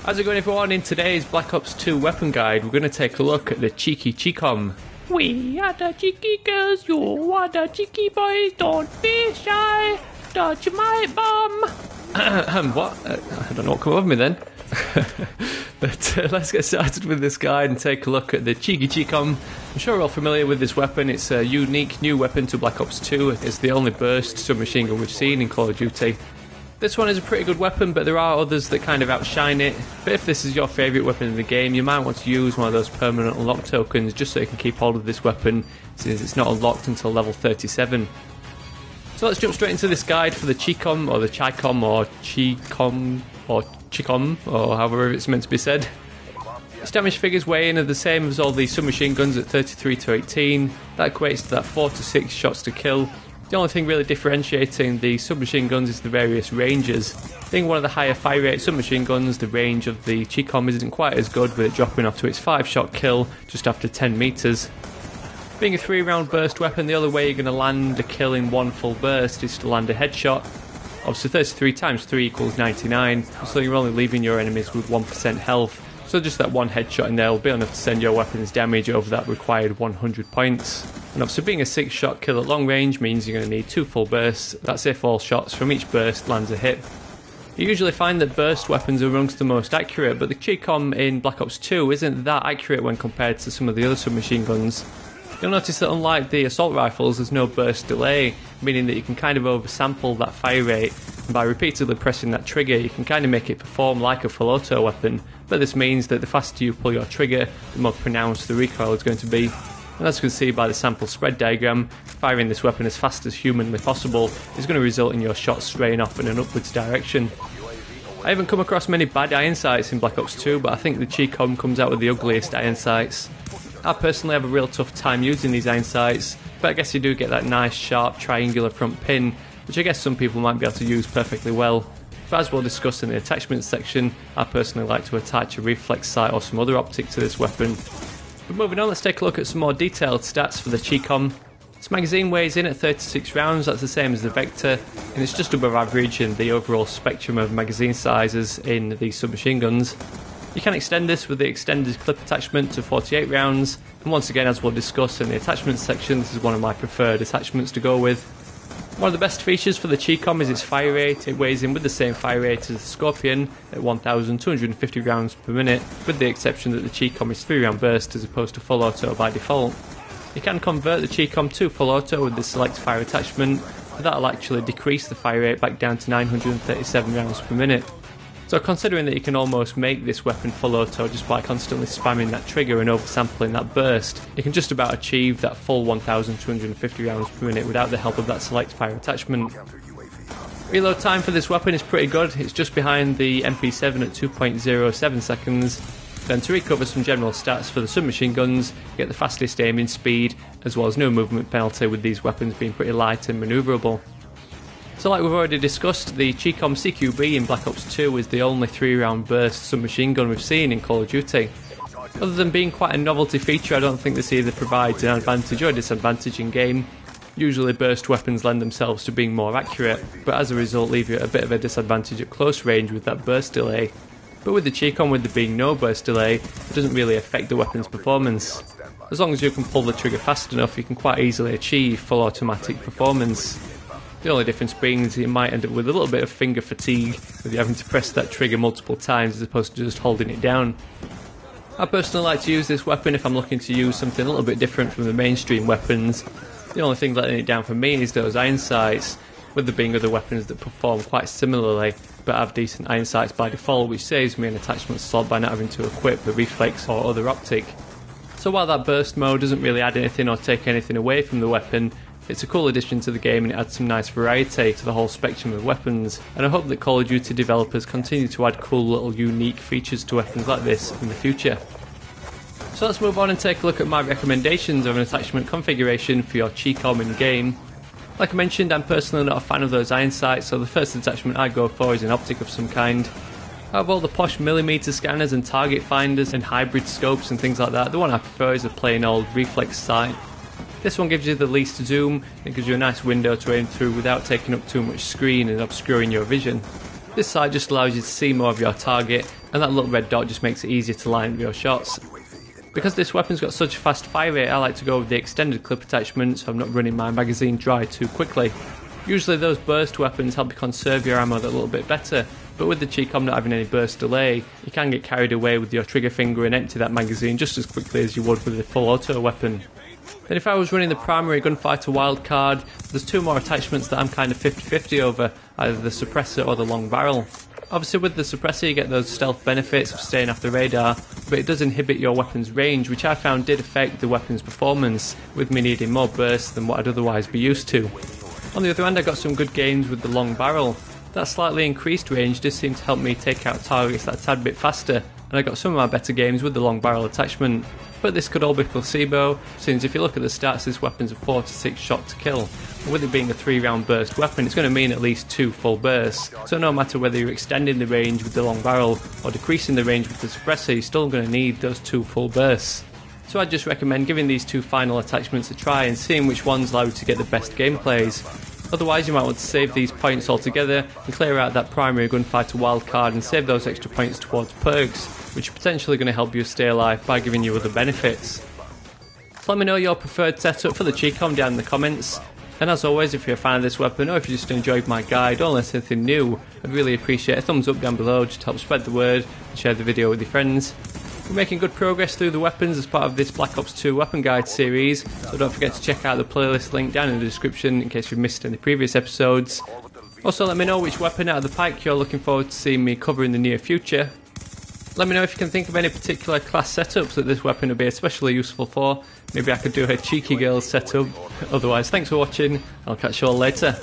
How's it going, everyone? In today's Black Ops 2 weapon guide, we're going to take a look at the cheeky Chicom. We are the cheeky girls, you are the cheeky boys, don't be shy, touch my bum. What? I don't know what come over me then. But let's get started with this guide and take a look at the cheeky Chicom. I'm sure we're all familiar with this weapon. It's a unique new weapon to Black Ops 2. It's the only burst submachine gun we've seen in Call of Duty. This one is a pretty good weapon, but there are others that kind of outshine it. But if this is your favourite weapon in the game, you might want to use one of those permanent unlock tokens just so you can keep hold of this weapon, since it's not unlocked until level 37. So let's jump straight into this guide for the Chicom, or the Chicom, or Chicom, or however it's meant to be said. Its damage figures weigh in are the same as all the submachine guns at 33 to 18. That equates to that 4 to 6 shots to kill. The only thing really differentiating the submachine guns is the various ranges. Being one of the higher fire rate submachine guns, the range of the Chicom isn't quite as good, with it dropping off to its 5-shot kill just after 10 meters. Being a 3-round burst weapon, the only way you're going to land a kill in one full burst is to land a headshot. Obviously 33 times 3 equals 99, so you're only leaving your enemies with 1% health. So just that one headshot in there will be enough to send your weapon's damage over that required 100 points. And obviously being a 6-shot kill at long range means you're going to need 2 full bursts. That's if all shots from each burst lands a hit. You usually find that burst weapons are amongst the most accurate, but the Chicom in Black Ops 2 isn't that accurate when compared to some of the other submachine guns. You'll notice that unlike the assault rifles, there's no burst delay, meaning that you can kind of oversample that fire rate, and by repeatedly pressing that trigger you can kind of make it perform like a full auto weapon, but this means that the faster you pull your trigger, the more pronounced the recoil is going to be. And as you can see by the sample spread diagram, firing this weapon as fast as humanly possible is going to result in your shots straying off in an upwards direction. I haven't come across many bad iron sights in Black Ops 2, but I think the Chicom comes out with the ugliest iron sights. I personally have a real tough time using these iron sights, but I guess you do get that nice sharp triangular front pin, which I guess some people might be able to use perfectly well. But as we'll discuss in the attachments section, I personally like to attach a reflex sight or some other optic to this weapon. But moving on, let's take a look at some more detailed stats for the Chicom. This magazine weighs in at 36 rounds, that's the same as the Vector, and it's just above average in the overall spectrum of magazine sizes in these submachine guns. You can extend this with the extended clip attachment to 48 rounds, and once again, as we'll discuss in the attachments section, this is one of my preferred attachments to go with. One of the best features for the Chicom is its fire rate. It weighs in with the same fire rate as the Scorpion at 1,250 rounds per minute, with the exception that the Chicom is 3-round burst as opposed to full auto by default. You can convert the Chicom to full auto with the select fire attachment, but that'll actually decrease the fire rate back down to 937 rounds per minute. So considering that you can almost make this weapon full auto just by constantly spamming that trigger and oversampling that burst, you can just about achieve that full 1,250 rounds per minute without the help of that select fire attachment. Reload time for this weapon is pretty good. It's just behind the MP7 at 2.07 seconds. Then to recover some general stats for the submachine guns, you get the fastest aiming speed, as well as no movement penalty, with these weapons being pretty light and manoeuvrable. So like we've already discussed, the Chicom CQB in Black Ops 2 is the only 3-round burst submachine gun we've seen in Call of Duty. Other than being quite a novelty feature, I don't think this either provides an advantage or a disadvantage in game. Usually burst weapons lend themselves to being more accurate, but as a result leave you at a bit of a disadvantage at close range with that burst delay. But with the Chicom, with there being no burst delay, it doesn't really affect the weapon's performance. As long as you can pull the trigger fast enough, you can quite easily achieve full automatic performance. The only difference being is that you might end up with a little bit of finger fatigue, with you having to press that trigger multiple times as opposed to just holding it down. I personally like to use this weapon if I'm looking to use something a little bit different from the mainstream weapons. The only thing letting it down for me is those iron sights, with there being other weapons that perform quite similarly but have decent iron sights by default, which saves me an attachment slot by not having to equip the reflex or other optic. So while that burst mode doesn't really add anything or take anything away from the weapon, it's a cool addition to the game and it adds some nice variety to the whole spectrum of weapons, and I hope that Call of Duty developers continue to add cool little unique features to weapons like this in the future. So let's move on and take a look at my recommendations of an attachment configuration for your Chicom in game. Like I mentioned, I'm personally not a fan of those iron sights, so the first attachment I go for is an optic of some kind. Out of all the posh millimeter scanners and target finders and hybrid scopes and things like that, the one I prefer is a plain old reflex sight. This one gives you the least zoom, and it gives you a nice window to aim through without taking up too much screen and obscuring your vision. This sight just allows you to see more of your target, and that little red dot just makes it easier to line up your shots. Because this weapon's got such a fast fire rate, I like to go with the extended clip attachment so I'm not running my magazine dry too quickly. Usually those burst weapons help you conserve your ammo a little bit better, but with the Chicom not having any burst delay, you can get carried away with your trigger finger and empty that magazine just as quickly as you would with a full auto weapon. Then if I was running the primary gunfighter wildcard, there's two more attachments that I'm kind of 50-50 over, either the suppressor or the long barrel. Obviously with the suppressor you get those stealth benefits of staying off the radar, but it does inhibit your weapon's range, which I found did affect the weapon's performance, with me needing more burst than what I'd otherwise be used to. On the other hand, I got some good gains with the long barrel. That slightly increased range did seem to help me take out targets that tad bit faster, and I got some of my better games with the long barrel attachment. But this could all be placebo, since if you look at the stats, this weapon's a 4 to 6 shot to kill. And with it being a 3-round burst weapon, it's going to mean at least 2 full bursts. So no matter whether you're extending the range with the long barrel or decreasing the range with the suppressor, you're still going to need those 2 full bursts. So I'd just recommend giving these 2 final attachments a try and seeing which ones allow you to get the best gameplays. Otherwise you might want to save these points altogether and clear out that primary gunfighter wildcard and save those extra points towards perks, which are potentially going to help you stay alive by giving you other benefits. So let me know your preferred setup for the Chicom down in the comments, and as always, if you're a fan of this weapon or if you just enjoyed my guide or learned anything new, I'd really appreciate a thumbs up down below just to help spread the word and share the video with your friends. We're making good progress through the weapons as part of this Black Ops 2 weapon guide series, so don't forget to check out the playlist link down in the description in case you've missed any previous episodes. Also let me know which weapon out of the pike you're looking forward to seeing me cover in the near future. Let me know if you can think of any particular class setups that this weapon would be especially useful for. Maybe I could do a cheeky girls setup. Otherwise, thanks for watching, I'll catch you all later.